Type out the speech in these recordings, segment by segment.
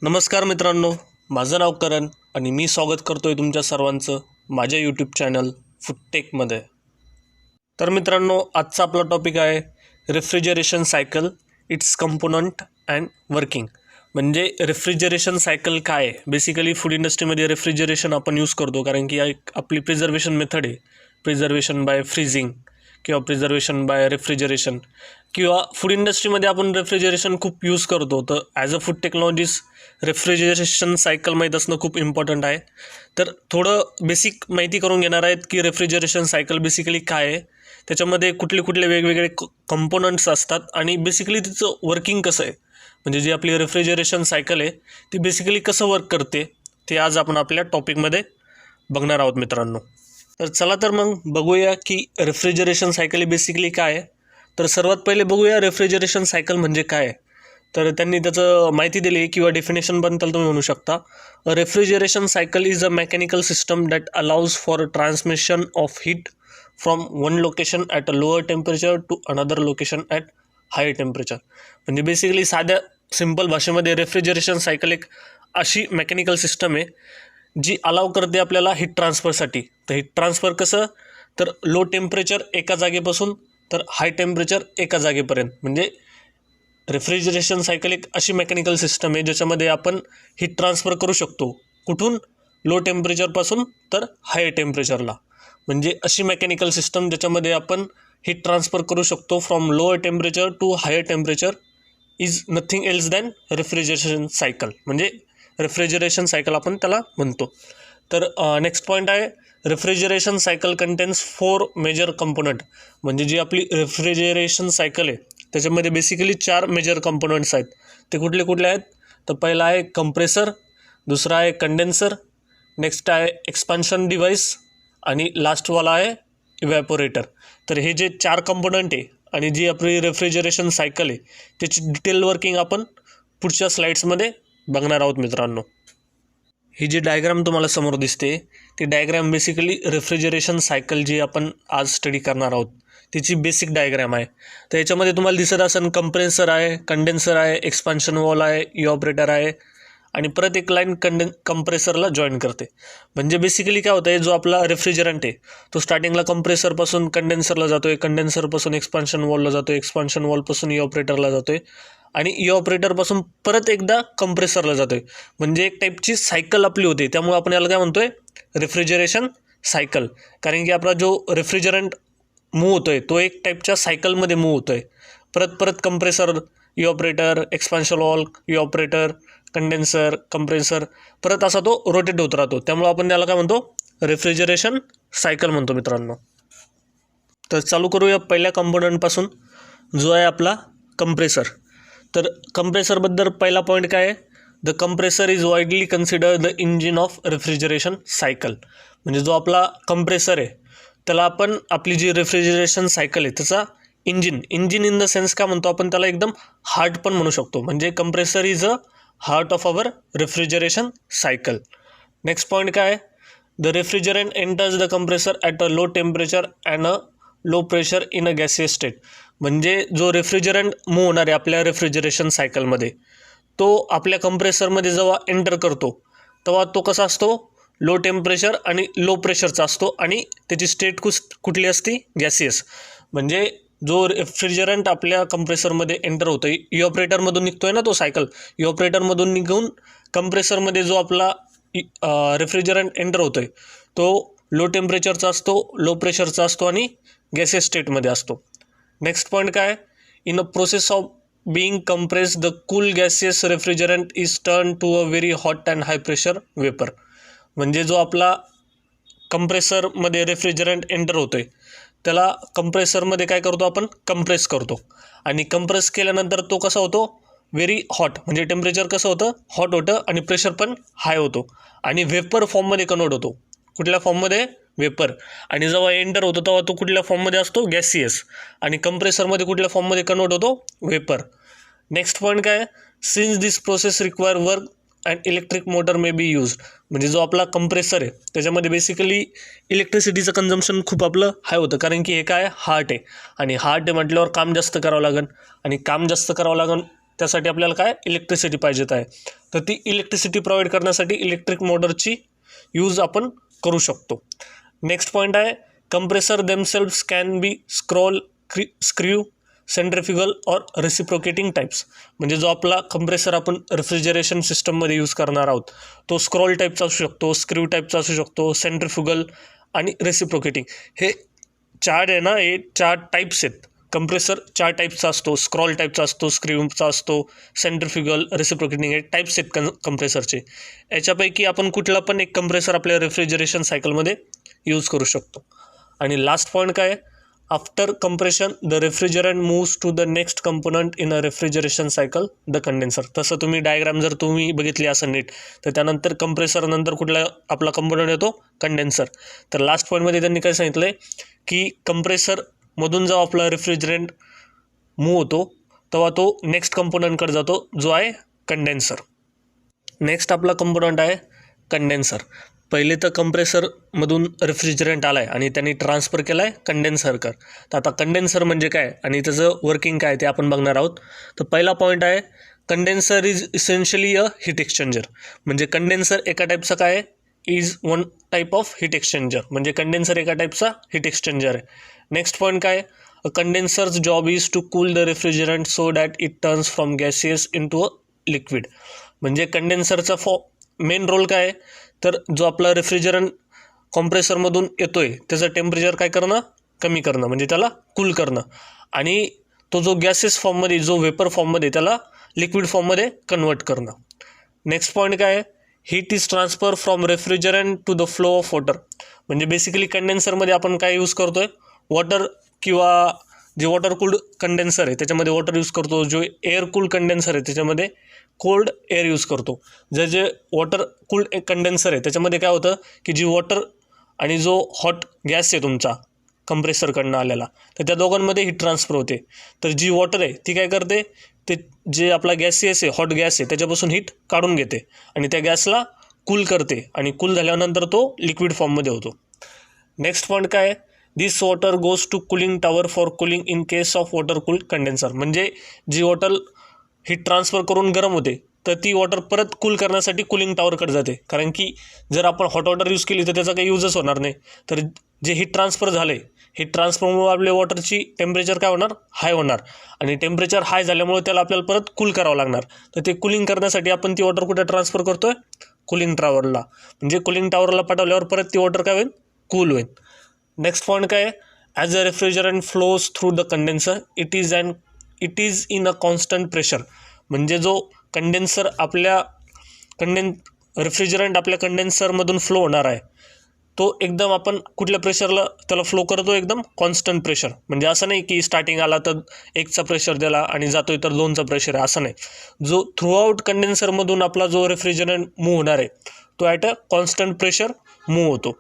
नमस्कार मित्रांनो, माझं नाव करण आणि मी स्वागत करतोय तुमच्या सर्वांचं माझ्या यूट्यूब चॅनल फूडटेकमध्ये. तर मित्रांनो, आजचा आपला टॉपिक आहे refrigeration cycle, it's component and working. म्हणजे रेफ्रिजरेशन सायकल काय आहे. बेसिकली फूड इंडस्ट्रीमध्ये रेफ्रिजरेशन आपण यूज करतो कारण की एक आपली प्रिझर्वेशन मेथड आहे. प्रिझर्वेशन बाय फ्रीजिंग किंवा प्रिझर्वेशन बाय रेफ्रिजरेशन किंवा फूड इंडस्ट्रीमध्ये आपण रेफ्रिजरेशन खूप यूज करतो. तर as a food technologist refrigeration cycle माहीत असणं खूप इम्पॉर्टंट आहे. तर थोडं बेसिक माहिती करून घेणार आहेत की रेफ्रिजरेशन सायकल बेसिकली काय आहे, त्याच्यामध्ये कुठले कुठले वेगवेगळे कंपोनंट्स असतात आणि बेसिकली तिचं वर्किंग कसं आहे. म्हणजे जी आपली रेफ्रिजरेशन सायकल आहे ती बेसिकली कसं वर्क करते ते आज आपण आपल्या टॉपिकमध्ये बघणार आहोत मित्रांनो. तर चला तर मग बघूया की रेफ्रिजरेशन सायकल बेसिकली काय आहे. तर सर्वात पहिले बघूया रेफ्रिजरेशन सायकल म्हणजे काय आहे. तर त्यांनी त्याचं माहिती दिली किंवा डेफिनेशन पण त्याला तुम्ही म्हणू शकता. Refrigeration cycle is a mechanical system that allows for transmission of heat from one location at a lower temperature to another location at higher temperature. म्हणजे बेसिकली साध्या सिम्पल भाषेमध्ये रेफ्रिजरेशन सायकल एक अशी मेकॅनिकल सिस्टम आहे जी allow करते आपल्याला heat ट्रान्सफरसाठी. तर हीट ट्रान्सफर कसं, तर लो टेम्परेचर एका जागेपासून तर हाय टेम्परेचर एका जागेपर्यंत. म्हणजे रेफ्रिजरेशन सायकल एक अशी मेकॅनिकल सिस्टम आहे ज्याच्यामध्ये आपण हीट ट्रान्सफर करू शकतो. कुठून? लो टेम्परेचरपासून तर हाय टेम्परेचरला. म्हणजे अशी मेकॅनिकल सिस्टम ज्याच्यामध्ये आपण हीट ट्रान्सफर करू शकतो from lower temperature to higher temperature is nothing else than refrigeration cycle. म्हणजे रेफ्रिजरेशन सायकल आपण त्याला म्हणतो. तर नेक्स्ट पॉईंट आहे refrigeration cycle contains 4 major component. म्हणजे जी आपली रेफ्रिजरेशन सायकल आहे त्याच्यामध्ये बेसिकली 4 मेजर कंपोनंट्स आहेत. ते कुठले कुठले आहेत? तर पहिला आहे कंप्रेसर, दुसरा आहे कंडेन्सर, नेक्स्ट आहे एक्सपान्शन डिव्हाइस आणि लास्टवाला आहे इव्हॅपोरेटर. तर हे जे 4 कंपोनंट आहे आणि जी आपली रेफ्रिजरेशन सायकल आहे त्याची डिटेल वर्किंग आपण पुढच्या स्लाईड्समध्ये बघणार आहोत मित्रांनो. ही जी डायग्राम तुम्हाला समोर दिसते ती डायग्राम बेसिकली रेफ्रिजरेशन सायकल जी आपण आज स्टडी करणार आहोत तिची बेसिक डायग्राम आहे. तर याच्यामध्ये तुम्हाला दिसत असेल कंप्रेसर आहे, कंडेन्सर आहे, एक्सपान्शन वॉल आहे, इव्हॅपोरेटर आहे आणि परत एक लाईन कंप्रेसरला जॉईन करते. म्हणजे बेसिकली काय होतं आहे, जो आपला रेफ्रिजरंट आहे तो स्टार्टिंगला कंप्रेसरपासून कंडेन्सरला जातो आहे, कंडेन्सरपासून एक्सपान्शन वॉलला जातो आहे, एक्सपान्शन वॉलपासून इव्हॅपोरेटरला जातो आहे आणि इव्हॅपोरेटरपासून परत एकदा कंप्रेसरला जातो आहे. म्हणजे एक टाईपची सायकल आपली होते. त्यामुळे आपण याला काय म्हणतो आहे, रेफ्रिजरेशन सायकल. कारण की आपला जो रेफ्रिजरंट मूव्ह होतो आहे तो एक टाईपच्या सायकलमध्ये मूव्ह होतो आहे. परत परत compressor, evaporator, expansion valve, evaporator, condenser, compressor, परत असा तो रोटेट होत राहतो. त्यामुळे आपण त्याला काय म्हणतो, रेफ्रिजरेशन सायकल म्हणतो मित्रांनो. तर चालू करूया पहिल्या कंपोनंटपासून जो आहे आपला कंप्रेसर. तर कंप्रेसरबद्दल पहिला पॉईंट काय आहे, the compressor is widely considered the engine of refrigeration cycle. म्हणजे जो आपला कंप्रेसर आहे त्याला आपण आपली जी रेफ्रिजरेशन सायकल आहे त्याचा इंजिन इन द सेन्स काय म्हणतो आपण त्याला, एकदम हार्ट पण म्हणू शकतो. म्हणजे compressor is a heart of our refrigeration cycle. Next point काय आहे, the refrigerant enters the compressor at a low temperature and a low pressure in a gaseous state. म्हणजे जो रेफ्रिजरंट मूव्ह होणार आहे आपल्या रेफ्रिजरेशन सायकलमध्ये तो आपल्या कंप्रेसरमध्ये जेव्हा एंटर करतो तेव्हा तो कसा असतो, लो टेम्परेचर आणि लो प्रेशरचा असतो आणि त्याची स्टेट कुठली असते, गॅसियस. म्हणजे जो रेफ्रिजरंट आपल्या कंप्रेसरमध्ये एंटर होतो आहे, इव्हॅपोरेटरमधून निघतो आहे ना तो सायकल, इव्हॅपोरेटरमधून निघून कंप्रेसरमध्ये जो आपला रेफ्रिजरंट एंटर होतो आहे तो लो टेम्परेचरचा असतो, लो प्रेशरचा असतो आणि गॅसियस स्टेटमध्ये असतो. नेक्स्ट पॉईंट काय, in a process of being compressed the cool gaseous refrigerant is turned to a very hot and high pressure vapor. म्हणजे जो आपला कंप्रेसरमध्ये रेफ्रिजरंट एंटर होतो आहे त्याला कंप्रेसरमध्ये काय करतो आपण, कंप्रेस करतो आणि कंप्रेस केल्यानंतर तो कसा होतो, व्हेरी हॉट. म्हणजे टेम्परेचर कसं होतं, हॉट होतं आणि प्रेशर पण हाय होतो आणि वेपर फॉर्ममध्ये कन्वर्ट होतो. कुठल्या फॉर्ममध्ये, वेपर. आणि जेव्हा एंटर होतो तेव्हा तो कुठल्या फॉर्ममध्ये असतो, गॅसियस. आणि कंप्रेसरमध्ये कुठल्या फॉर्ममध्ये कन्वर्ट होतो, वेपर. नेक्स्ट पॉईंट काय, since this process require work and electric motor may be use. म्हणजे जो आपला कंप्रेसर आहे त्याच्यामध्ये बेसिकली इलेक्ट्रिसिटीचं कन्झम्पशन खूप आपलं हाय होतं. कारण की हे काय, हार्ट आहे आणि हार्ट आहे म्हटल्यावर काम जास्त करावं लागेल आणि काम जास्त करावं लागेल त्यासाठी आपल्याला काय इलेक्ट्रिसिटी पाहिजेत आहे. तर ती इलेक्ट्रिसिटी प्रोव्हाइड करण्यासाठी इलेक्ट्रिक मोटरची यूज आपण करू शकतो. नेक्स्ट पॉईंट आहे compressor themselves can be screw centrifugal और रेसिप्रोकेटिंग टाईप्स. म्हणजे जो आपला कंप्रेसर आपण रेफ्रिजरेशन सिस्टममध्ये यूज करणार आहोत तो स्क्रॉल टाईपचा असू शकतो, स्क्रू टाईपचा असू शकतो, सेंट्रिफ्युगल आणि रेसिप्रोकेटिंग. हे चार आहे ना, हे 4 टाईप्स आहेत. कंप्रेसर 4 टाईपचा असतो, स्क्रॉल टाईपचा असतो, स्क्रूचा असतो, सेंट्रिफ्युगल, रेसिप्रोकेटिंग हे टाईप्स आहेत कंप्रेसरचे. याच्यापैकी आपण कुठला पण एक कंप्रेसर आपल्या रेफ्रिजरेशन सायकलमध्ये यूज करू शकतो. आणि लास्ट पॉईंट काय आहे, after compression the refrigerant moves to the next component in a refrigeration cycle the condenser. तसं तुम्ही डायग्राम जर तुम्ही बघितली असं नीट तर त्यानंतर कंप्रेसर नंतर कुठला आपला कंपोनंट येतो, कंडेन्सर. तर लास्ट पॉईंटमध्ये त्यांनी काय सांगितलं आहे की कंप्रेसरमधून जेव्हा आपला रेफ्रिजरंट मूव्ह होतो तेव्हा तो नेक्स्ट कंपोनंटकडे जातो जो आहे कंडेन्सर. नेक्स्ट आपला कंपोनंट आहे कंडेन्सर. पहिले तर कंप्रेसरमधून रेफ्रिजरंट आला आहे आणि त्यांनी ट्रान्सफर केला आहे कंडेन्सरकर. तर आता कंडेन्सर म्हणजे काय आणि त्याचं वर्किंग काय ते आपण बघणार आहोत. तर पहिला पॉईंट आहे condenser is essentially a heat exchanger. म्हणजे कंडेन्सर एका टाईपचा काय आहे, is one type of heat exchanger. म्हणजे कंडेन्सर एका टाईपचा हीट एक्सचेंजर आहे. नेक्स्ट पॉईंट काय, a condenser's job is to cool the refrigerant so that it turns from gaseous into a liquid. म्हणजे कंडेन्सरचा मेन रोल काय आहे, तर जो आपला रेफ्रिजरंट कॉम्प्रेसरमधून येतो आहे त्याचं टेम्परेचर काय करणं, कमी करणं, म्हणजे त्याला कूल करणं. आणि तो जो गॅसेस फॉर्ममध्ये, जो वेपर फॉर्ममध्ये, त्याला लिक्विड फॉर्ममध्ये कन्वर्ट करणं. नेक्स्ट पॉईंट काय आहे, heat is transfer from refrigerant to the flow of water. म्हणजे बेसिकली कंडेन्सरमध्ये आपण काय यूज करतो आहे, वॉटर किंवा जे वॉटर कूल्ड कंडेन्सर आहे त्याच्यामध्ये वॉटर यूज करतो. जो एअर कूल्ड कंडेन्सर आहे त्याच्यामध्ये कोल्ड एअर यूज करतो. जे वॉटर कूल्ड कंडेन्सर आहे त्याच्यामध्ये काय होतं की जी वॉटर आणि जो हॉट गॅस आहे तुमचा कंप्रेसरकडनं आलेला, तर त्या दोघांमध्ये हीट ट्रान्सफर होते. तर जी वॉटर आहे ती काय करते, ते जे आपला गॅसियस आहे, हॉट गॅस आहे, त्याच्यापासून हीट काढून घेते आणि त्या गॅसला कूल करते आणि कूल झाल्यानंतर तो लिक्विड फॉर्ममध्ये होतो. नेक्स्ट पॉईंट काय, this water goes to cooling tower for cooling in case of water cooled condenser. म्हणजे जी वॉटर हीट ट्रान्सफर करून गरम होते तर ती वॉटर परत कूल करण्यासाठी कूलिंग टॉवरकडे जाते. कारण की जर आपण हॉट वॉटर यूज केली तर त्याचा काही यूजच होणार नाही. तर जे हीट ट्रान्सफर झाले, हीट ट्रान्सफरमुळे आपल्या वॉटरची टेम्परेचर काय होणार, हाय होणार. आणि टेम्परेचर हाय झाल्यामुळे त्याला आपल्याला परत कूल करावं लागणार. तर ते कूलिंग करण्यासाठी आपण ती वॉटर कुठे ट्रान्सफर करतोय, कूलिंग टॉवरला. म्हणजे कूलिंग टॉवरला पाठवल्यावर परत ती वॉटर काय होईल, कूल होईल. नेक्स्ट पॉईंट काय, as a refrigerant flows through the condenser it is in a constant pressure. म्हणजे जो कंडेन्सर आपल्या रेफ्रिजरंट आपल्या कंडेन्सरमधून फ्लो होणार आहे तो एकदम आपण कुठल्या प्रेशरला त्याला फ्लो करतो, एकदम कॉन्स्टंट प्रेशर. म्हणजे असं नाही की स्टार्टिंग आला तर 1चा प्रेशर दिला आणि जातोय तर 2चा प्रेशर आहे, असं नाही. जो थ्रूआउट कंडेन्सरमधून आपला जो रेफ्रिजरंट मूव्ह होणार आहे तो at a constant pressure move होतो.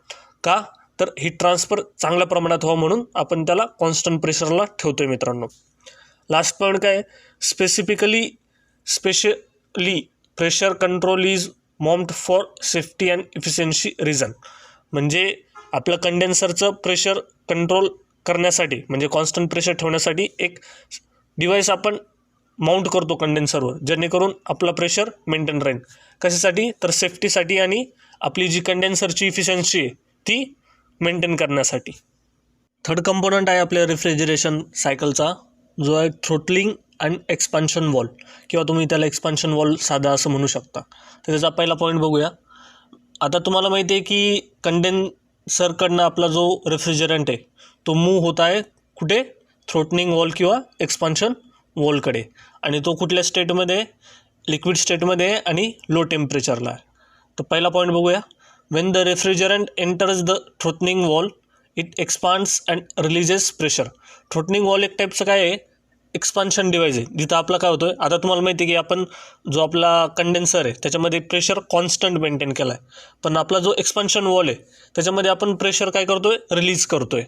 का, तर हीट ट्रान्सफर चांगल्या प्रमाणात व्हावं म्हणून आपण त्याला कॉन्स्टंट प्रेशरला ठेवतो आहे मित्रांनो. लास्ट पॉईंट काय, specially pressure control is mound for safety and efficiency reason. म्हणजे आपलं कंडेन्सरचं प्रेशर कंट्रोल करण्यासाठी, म्हणजे कॉन्स्टंट प्रेशर ठेवण्यासाठी एक डिव्हाइस आपण माउंट करतो कंडेन्सरवर, जेणेकरून आपला प्रेशर मेंटेन राहील. कशासाठी, तर सेफ्टीसाठी आणि आपली जी कंडेन्सरची इफिशियन्सी आहे ती मेंटेन करण्यासाठी. थर्ड कंपोनंट आहे आपल्या रेफ्रिजरेशन सायकलचा जो आहे थ्रोटलिंग अँड एक्सपान्शन वॉल्व, किंवा तुम्ही त्याला एक्सपान्शन वॉल्व साधा असं म्हणू शकता. तर त्याचा पहिला पॉईंट बघूया. आता तुम्हाला माहिती आहे की कंडेन्सरकडनं आपला जो रेफ्रिजरंट आहे तो मूव्ह होत आहे कुठे, थ्रोटलिंग वॉल्व किंवा एक्सपान्शन वॉल्वकडे. आणि तो कुठल्या स्टेटमध्ये, लिक्विड स्टेटमध्ये आहे आणि लो टेम्परेचरला आहे. तर पहिला पॉईंट बघूया. Wien the refrigerant enters the throttling valve it expands and releases pressure. Throttling valve एक टाईपचं काय आहे, एक्सपान्शन डिवाइस आहे, जिथं आपला काय होतं आहे, आता तुम्हाला माहिती आहे की आपण जो आपला कंडेन्सर आहे त्याच्यामध्ये प्रेशर कॉन्स्टंट मेंटेन केला आहे, पण आपला जो एक्सपान्शन वॉल आहे त्याच्यामध्ये आपण प्रेशर काय करतो आहे, रिलीज करतो आहे.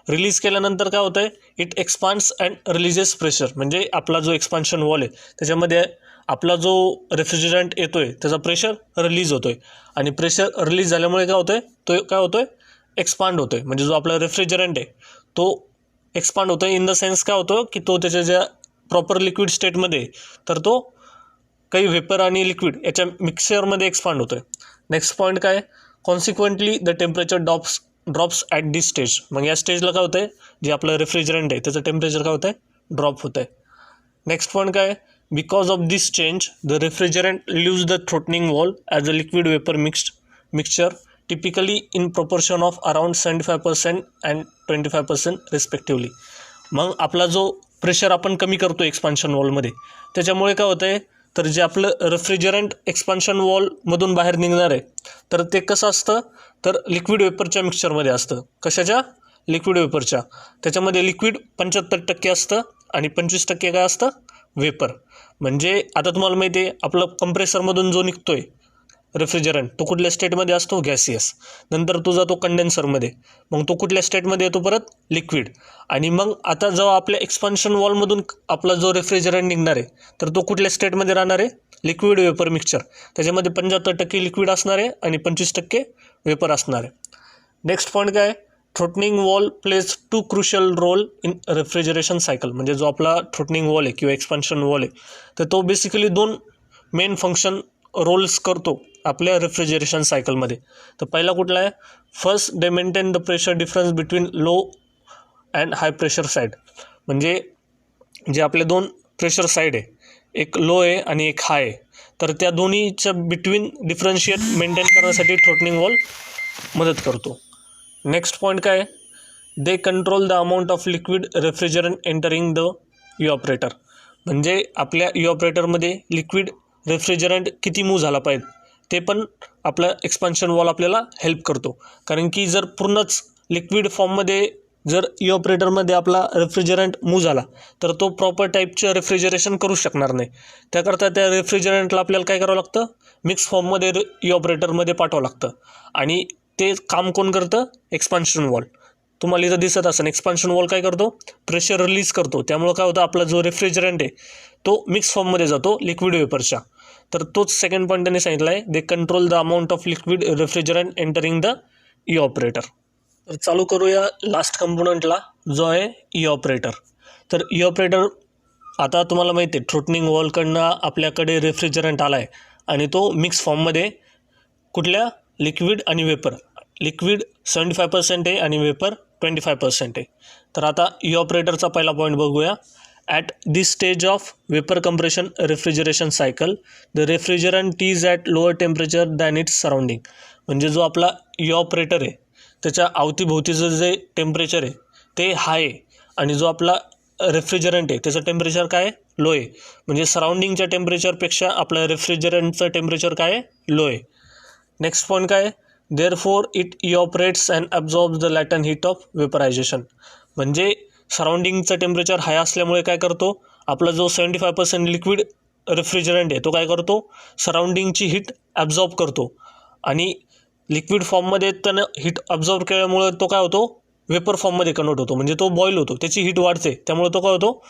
रिलीज केल्यानंतर काय होतं आहे, it expands and releases pressure. म्हणजे आपला जो एक्सपान्शन वॉल आहे त्याच्यामध्ये आपला जो रेफ्रिजरंट येतो आहे त्याचा प्रेशर रिलीज होतो आहे. आणि प्रेशर रिलीज झाल्यामुळे काय होतं आहे, तो काय होतो आहे, एक्सपांड होतो आहे. म्हणजे जो आपला रेफ्रिजरंट आहे तो एक्सपांड होतो आहे. इन द सेन्स काय होतं की तो त्याच्या ज्या प्रॉपर लिक्विड स्टेटमध्ये तर तो काही व्हेपर आणि लिक्विड याच्या मिक्सचरमध्ये एक्सपांड होतो आहे. नेक्स्ट पॉईंट काय, consequently the temperature drops at this stage. मग या स्टेजला काय होतं आहे, जे आपलं रेफ्रिजरंट आहे त्याचं टेम्परेचर काय होतं आहे, ड्रॉप होतं आहे. नेक्स्ट पॉईंट काय, because of this change the refrigerant leaves the throttling valve as a liquid vapour mixture typically in proportion of around 75% and 25% respectively. मग आपला जो प्रेशर आपण कमी करतो एक्सपान्शन वॉलमध्ये, त्याच्यामुळे काय होतं आहे, तर जे आपलं रेफ्रिजरंट एक्सपान्शन वॉलमधून बाहेर निघणार आहे तर ते कसं असतं, तर लिक्विड वेपरच्या मिक्सचरमध्ये असतं. कशाच्या, लिक्विड वेपरच्या. त्याच्यामध्ये लिक्विड 75% असतं आणि 25% काय असतं, वेपर. म्हणजे आता तुम्हाला माहिती आहे आपलं कंप्रेसरमधून जो निघतो आहे रेफ्रिजरंट तो कुठल्या स्टेटमध्ये असतो, गॅसियस. नंतर तो जातो कंडेन्सरमध्ये, मग तो कुठल्या स्टेटमध्ये येतो, परत लिक्विड. आणि मग आता जेव्हा आपल्या एक्सपान्शन वॉलमधून आपला जो रेफ्रिजरंट निघणार आहे तर तो कुठल्या स्टेटमध्ये राहणार आहे, लिक्विड वेपर मिक्सचर. त्याच्यामध्ये 75% लिक्विड असणार आहे आणि 25% वेपर असणार आहे. नेक्स्ट पॉईंट काय, throttling valve plays 2 crucial role in refrigeration cycle. म्हणजे जो आपला थ्रोटनिंग वॉल आहे किंवा एक्सपान्शन वॉल आहे तर तो बेसिकली 2 मेन फंक्शन रोल्स करतो आपल्या रेफ्रिजरेशन सायकलमध्ये. तर पहिला कुठला आहे, first they maintain the pressure difference between low and high pressure side. म्हणजे जे आपले 2 प्रेशर साईड आहे, एक लो आहे आणि एक हाय आहे, तर त्या दोन्हीच्या बिटवीन डिफरन्शिएट मेंटेन करण्यासाठी थ्रोटनिंग वॉल मदत करतो. नेक्स्ट पॉईंट काय, they control the amount of liquid refrigerant entering the evaporator. म्हणजे आपल्या इव्हॅपोरेटरमध्ये लिक्विड रेफ्रिजरंट किती मूव्ह झाला पाहिजे ते पण आपला एक्सपान्शन वॉल आपल्याला हेल्प करतो. कारण की जर पूर्णच लिक्विड फॉर्ममध्ये जर इव्हॅपोरेटरमध्ये आपला रेफ्रिजरंट मूव्ह झाला तर तो प्रॉपर टाईपचं रेफ्रिजरेशन करू शकणार नाही. त्याकरता त्या रेफ्रिजरंटला आपल्याला काय करावं लागतं, मिक्स फॉर्ममध्ये इव्हॅपोरेटरमध्ये पाठवावं लागतं. आणि ते काम कोण करतं, एक्सपान्शन वॉल. तुम्हाला इथं दिसत असेल एक्सपान्शन वॉल काय करतो, प्रेशर रिलीज करतो. त्यामुळं काय होतं, आपला जो रेफ्रिजरंट आहे तो मिक्स फॉर्ममध्ये जातो लिक्विड वेपरच्या. तर तोच सेकंड पॉईंट त्यांनी सांगितला आहे, they control the amount of liquid refrigerant entering the evaporator. तर चालू करूया लास्ट कंपोनंटला, जो आहे इव्हॅपोरेटर. तर इव्हॅपोरेटर आता तुम्हाला माहिती आहे थ्रोटनिंग वॉलकडनं आपल्याकडे रेफ्रिजरंट आला आहे आणि तो मिक्स फॉर्ममध्ये कुठल्या, लिक्विड आणि वेपर. लिक्विड 75% आहे आणि वेपर 25% आहे. तर आता इव्हॅपोरेटरचा पहिला पॉईंट बघूया. At this stage of vapour compression refrigeration cycle the refrigerant is at lower temperature than its surrounding. म्हणजे जो आपला इव्हॅपोरेटर आहे त्याच्या अवतीभोवतीचं जे टेम्परेचर आहे ते हाय आहे आणि जो आपला रेफ्रिजरंट आहे त्याचं टेम्परेचर काय आहे, लो आहे. म्हणजे सराउंडिंगच्या टेम्परेचरपेक्षा आपल्या रेफ्रिजरंटचं टेम्परेचर काय आहे, लो आहे. नेक्स्ट पॉईंट काय, therefore it evaporates and absorbs the latent heat of vaporization. म्हणजे सराउंडिंगचं टेम्परेचर हाय असल्यामुळे काय करतो, आपला जो 75% लिक्विड रेफ्रिजरंट आहे तो काय करतो, सराउंडिंगची हीट ॲब्झॉर्ब करतो. आणि लिक्विड फॉर्ममध्ये त्यानं हीट ॲब्झॉर्ब केल्यामुळे तो काय होतो, वेपर फॉर्ममध्ये कन्वर्ट होतो. म्हणजे तो बॉईल होतो, त्याची हीट वाढते, त्यामुळे तो काय होतो,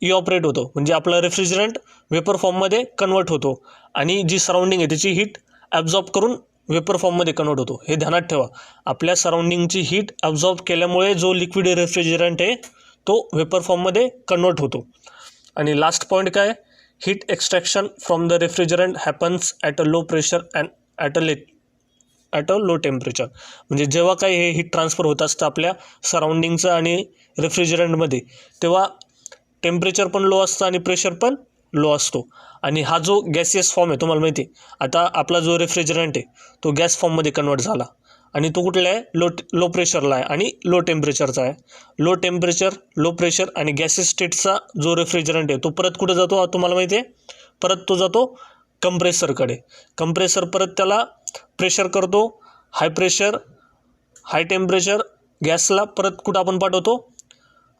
इव्हॅपोरेट होतो. म्हणजे आपला रेफ्रिजरंट वेपर फॉर्ममध्ये कन्वर्ट होतो आणि जी सराउंडिंग आहे त्याची हीट ॲब्झॉर्ब करून वेपर फॉर्ममध्ये कन्वर्ट होतो. हे ध्यानात ठेवा, आपल्या सराउंडिंगची हीट ॲब्झॉर्ब केल्यामुळे जो लिक्विड रेफ्रिजरंट आहे तो वेपर फॉर्ममध्ये कन्वर्ट होतो. आणि लास्ट पॉईंट काय, heat extraction from the refrigerant happens at a low pressure and at a low temperature. म्हणजे जेव्हा काही हे हीट ट्रान्सफर होत असतं आपल्या सराउंडिंगचं आणि रेफ्रिजरंटमध्ये, तेव्हा टेम्परेचर पण लो असतं आणि प्रेशर पण लो असतो. आणि हा जो गॅसियस फॉर्म आहे तुम्हाला माहिती आहे, आता आपला जो रेफ्रिजरंट आहे तो गॅस फॉर्ममध्ये कन्वर्ट झाला आणि तो कुठला आहे, लो प्रेशरला आहे आणि लो टेम्परेचरचा आहे. लो टेम्परेचर, लो प्रेशर आणि गॅसियस स्टेटचा जो रेफ्रिजरंट आहे तो परत कुठं जातो तुम्हाला माहिती आहे, परत तो जातो कंप्रेसरकडे. कंप्रेसर परत त्याला प्रेशर करतो, हाय प्रेशर हाय टेम्परेचर गॅसला परत कुठं आपण पाठवतो,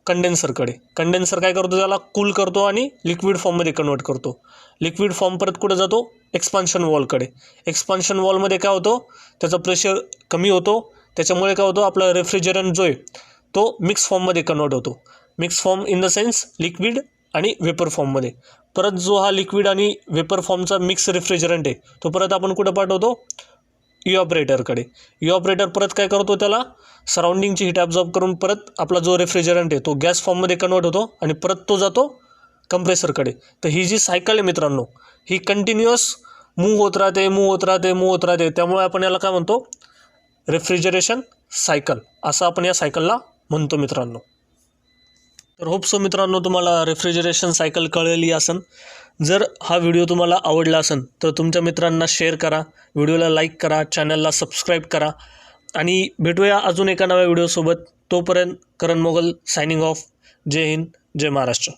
कंडेन्सरकडे. कंडेन्सर काय करतो, त्याला कूल करतो आणि लिक्विड फॉर्ममध्ये कन्वर्ट करतो. लिक्विड फॉर्म परत कुठं जातो, एक्सपान्शन वॉलकडे. एक्सपान्शन वॉलमध्ये काय होतं, त्याचा प्रेशर कमी होतो, त्याच्यामुळे काय होतं, आपला रेफ्रिजरंट जो आहे तो मिक्स फॉर्ममध्ये कन्वर्ट होतो. Mix form in the sense liquid आणि वेपर फॉर्ममध्ये. परत जो हा लिक्विड आणि वेपर फॉर्मचा मिक्स रेफ्रिजरंट आहे तो परत आपण कुठं पाठवतो, इव्हॅपोरेटरकडे. इव्हॅपोरेटर परत काय करतो, त्याला सराउंडिंगची हीट ॲब्झॉर्ब करून परत आपला जो रेफ्रिजरंट आहे तो गॅस फॉर्ममध्ये कन्वर्ट होतो आणि परत तो जातो कंप्रेसरकडे. तर ही जी सायकल आहे मित्रांनो, ही कंटिन्युअस मूव्ह होत राहते. त्यामुळे आपण याला काय म्हणतो, रेफ्रिजरेशन सायकल असं आपण या सायकलला म्हणतो मित्रांनो. तर होप सो मित्रांनो तुम्हाला रेफ्रिजरेशन सायकल कळलेली असेल. जर हा व्हिडिओ तुम्हाला आवडला असेल तर तुमच्या मित्रांना शेअर करा, व्हिडिओला लाईक करा, चॅनलला सबस्क्राईब करा आणि भेटूया अजून एका नव्या व्हिडिओसोबत. तोपर्यंत करण मोगल सायनिंग ऑफ. जय हिंद, जय महाराष्ट्र.